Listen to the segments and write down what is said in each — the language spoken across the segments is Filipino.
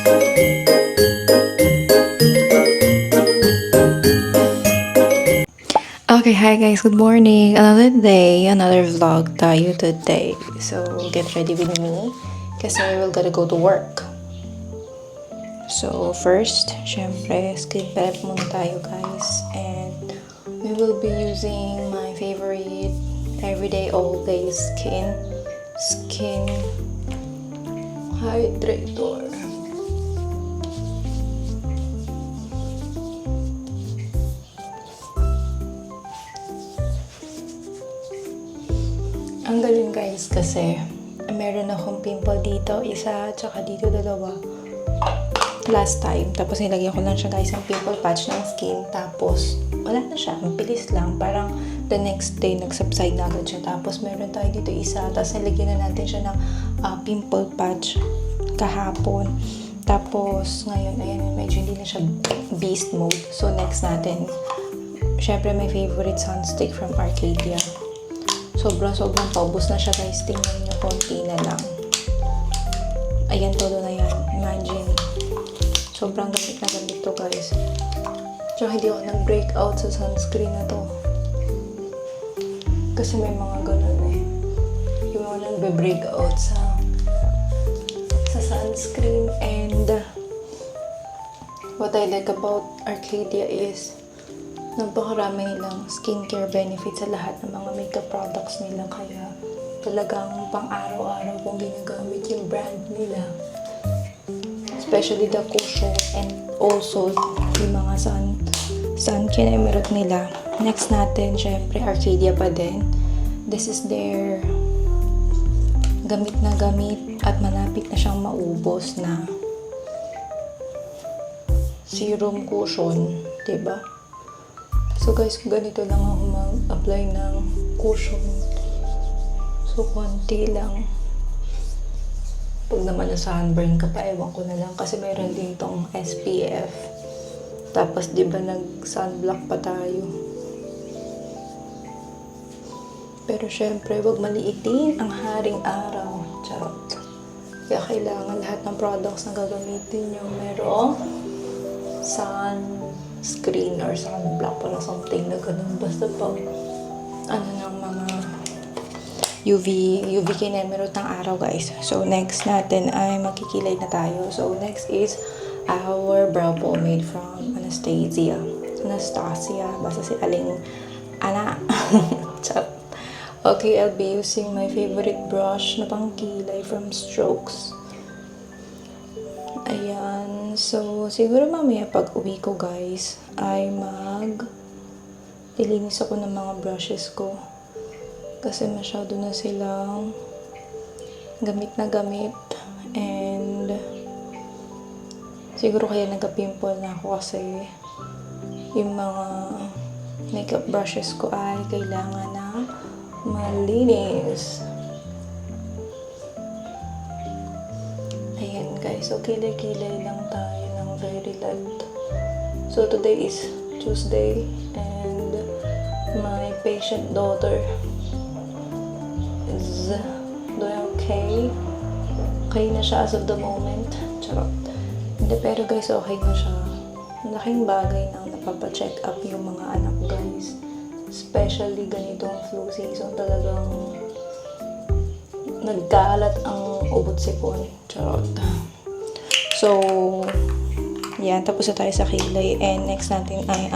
Okay, hi guys, good morning. Another day, another vlog tayo today. So, get ready with me kasi we're gonna go to work. So, first, syempre, skin prep muna tayo guys. And we will be using my favorite everyday, all day skin hydrator. Ang galing guys kasi meron akong pimple dito, isa, tsaka dito dalawa. Last time. Tapos nilagyan ko lang siya guys ng pimple patch ng skin. Tapos wala na siya. Mabilis lang. Parang the next day nagsubside na agad siya. Tapos meron tayo dito isa. Tapos nilagyan na natin siya ng pimple patch kahapon. Tapos ngayon, ayan, medyo hindi na siya beast mode. So next natin, syempre my favorite sunstick from Arcadia. Sobrang paubos na siya guys. Tingnan nyo, konti na lang. Ayan, todo na yan. Imagine. Sobrang gamit na gamit to guys. Tsaka hindi ako nag-breakout sa sunscreen na to. Kasi may mga ganun eh. Yung mga nagbe-breakout sa sunscreen. And what I like about Arcadia is napakarami nilang skincare benefits sa lahat ng mga makeup products nila. Kaya talagang pang-araw-araw kong ginagamit yung brand nila. Especially the cushion and also yung mga sun care emerald nila. Next natin, syempre, Arcadia pa din. This is their gamit na gamit at malapit na siyang maubos na serum cushion. Diba? So guys, ganito lang ako mag-apply ng cushion. So, konti lang. Pag naman na sunburn ka pa, ewan ko na lang. Kasi mayroon din tong SPF. Tapos, di ba, nag-sunblock pa tayo. Pero syempre, wag maliitin ang haring araw. Charot. Kaya kailangan lahat ng products na gagamitin nyo merong sunscreen or sunblock or something na ganun. Basta pang ng mga UV kinemerot ng araw guys. So next natin ay magkikilay na tayo. So next is our brow pomade from Anastasia. Basta si Aling Ana. Okay, I'll be using my favorite brush na pangkilay from Strokes. Ayan. So, siguro mamaya pag uwi ko guys, ay ilinis ako ng mga brushes ko. Kasi masyado na silang gamit na gamit. And siguro kaya nagka-pimple na ako kasi yung mga makeup brushes ko ay kailangan na malinis. Ayan guys, so kilay-kilay lang tayo ng very light. So today is Tuesday and my patient daughter is doing okay. Okay na siya as of the moment. Charot. Hindi, pero guys, okay na siya. Laking bagay na napapacheck up yung mga anak guys. Especially ganitong flu season, talagang nagkalat ang ubot sipon. Charot. So, yan. Tapos na tayo sa kilay. And next natin ay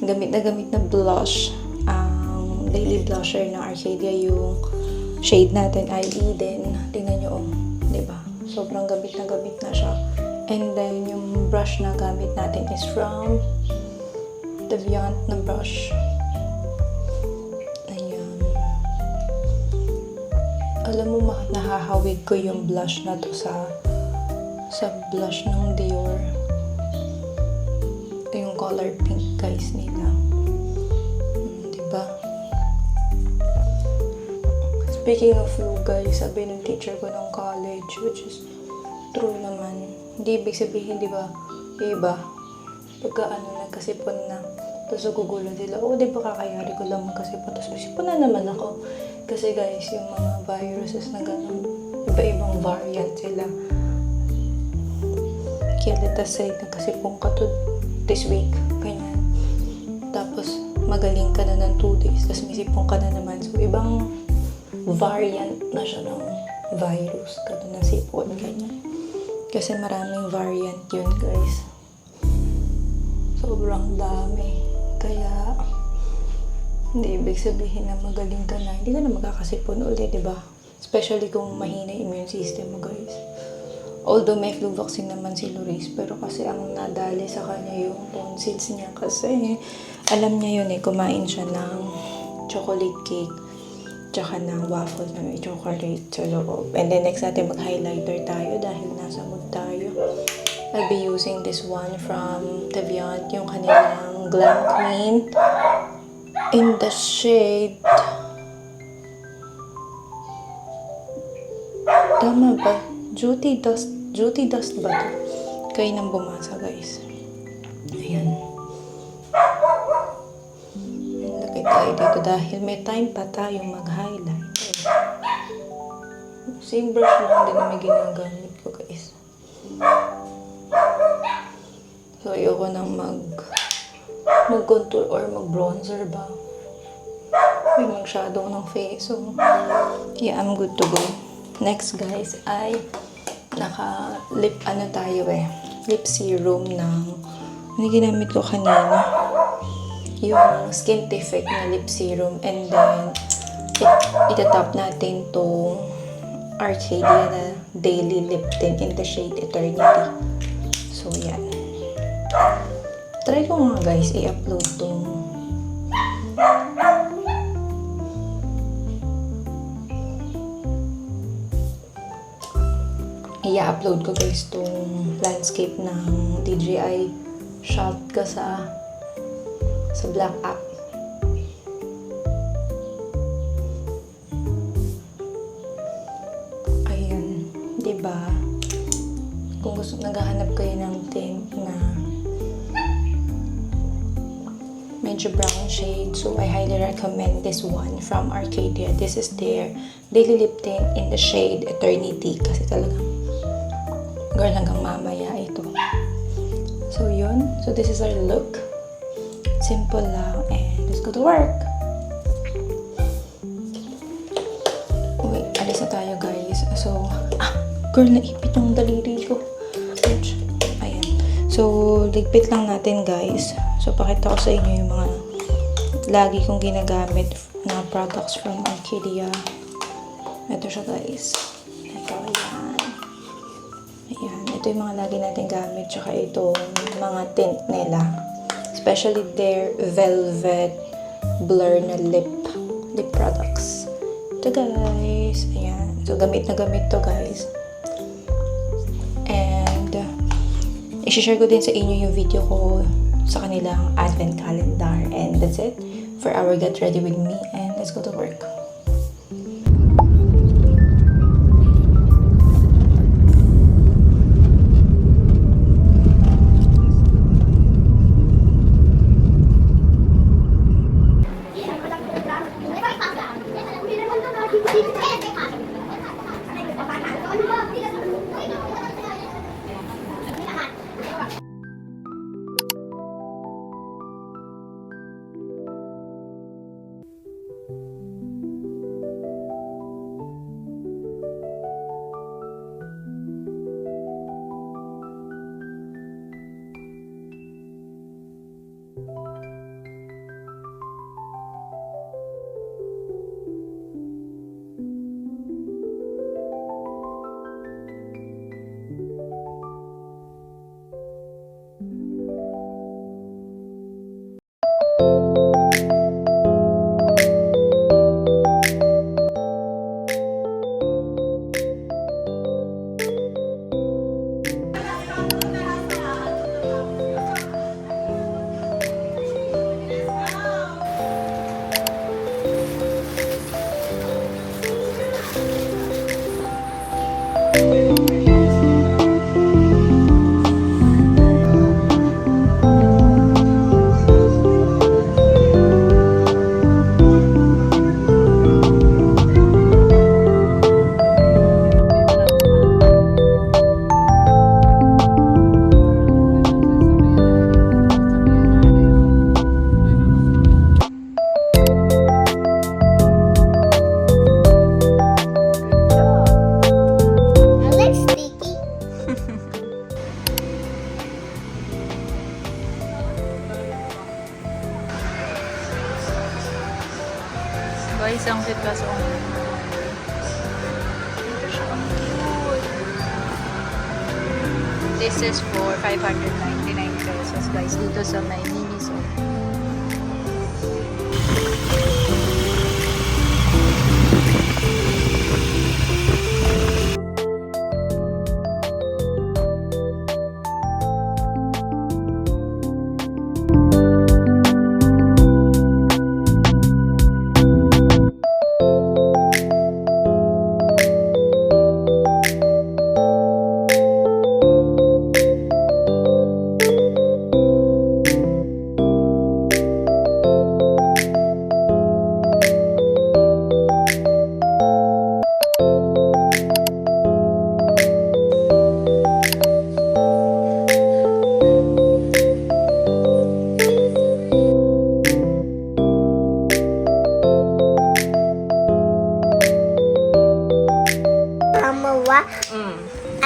gamit na blush. Ang daily blusher ng Arcadia. Yung shade natin ay Eden. Tingnan nyo, diba? Sobrang gamit na siya. And then, yung brush na gamit natin is from Deviant na brush. Alam mo, nahahawig ko yung blush na to sa blush ng Dior. Ito yung color pink guys nila. Diba? Speaking of flu guys, sabi ng teacher ko ng college, which is true naman. Hindi ibig sabihin, diba? Iba. Pagka nagkasipon na, tapos gugulo sila, diba kakayari ko lang magkasipon. Tapos sipon na naman ako. Kasi guys, yung mga viruses na gano'n, iba-ibang variant sila. kill it. Tapos nagkasipong ka to this week. Ganyan. Tapos magaling ka na ng 2 days. Tapos may sipong ka na naman. So, ibang variant na siya ng virus. Ganun ng sipon. Ganyan. Kasi maraming variant yun, guys. Sobrang dami. Kaya, hindi ibig sabihin na magaling ka na. Hindi ka na magkakasipon ulit, diba? Especially kung mahina yung immune system mo, guys. Although may flu vaccine naman si Loris, pero kasi ang nadali sa kanya yung tonsils niya kasi alam niya yun kumain siya ng chocolate cake tsaka ng waffle na may chocolate sa loob. And then next natin mag-highlighter tayo dahil nasa mood tayo. I'll be using this one from Teviant, yung kanilang Glam Queen in the shade. Tama ba? Duty dust ba ito? Kayo nang bumasa, guys. Ayan. Lagay tayo dito dahil may time pa tayong mag-highlight. Same brush lang din na may ginagamit ko, guys. So, ayoko nang mag-contour or mag-bronzer ba. May mag-shadow ng face. So, yeah, I'm good to go. Next, guys, ay naka-lip lip serum ng ginamit ko kanina. Yung Skintific na lip serum. And then, itatap natin tong Arcadia na Daily Lip Tint in the shade Eternity. So, yan. Try ko nga, guys, i-upload tong i-upload ko, guys, tong landscape ng DJI shot ko sa Black app. Ayan, diba? Kung gusto naghahanap kayo ng tint na medyo brown shade, so I highly recommend this one from Arcadia. This is their Daily Lip Tint in the shade Eternity kasi talagang girl hanggang mamaya ito. So, yun. So, this is our look. Simple lang. And let's go to work. Wait, alis na tayo, guys. So, girl, naipit yung daliri ko. Ouch. Ayan. So, ligpit lang natin, guys. So, pakita ko sa inyo yung mga lagi kong ginagamit na products from Arcadia. Ito siya, guys. Ito, ayan. Ayan, ito yung mga lagi natin gamit. Tsaka ito, mga tint nila. Especially their Velvet Blur na lip products. Ito, guys. Ayan. So, gamit na gamit to, guys. And, i-share ko din sa inyo yung video ko sa kanilang advent calendar. And that's it for our Get Ready With Me. And let's go to work. Ang cute kasi. Ito siya, ang cute. This is for 599 pesos, guys. Dito sa may Miniso.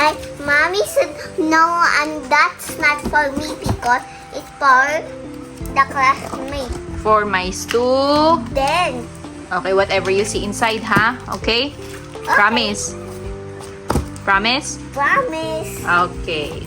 And mommy said no, and that's not for me because it's for the classmate. For my stool. Then, Okay, whatever you see inside, ha? Okay? Promise? Promise? promise. Okay.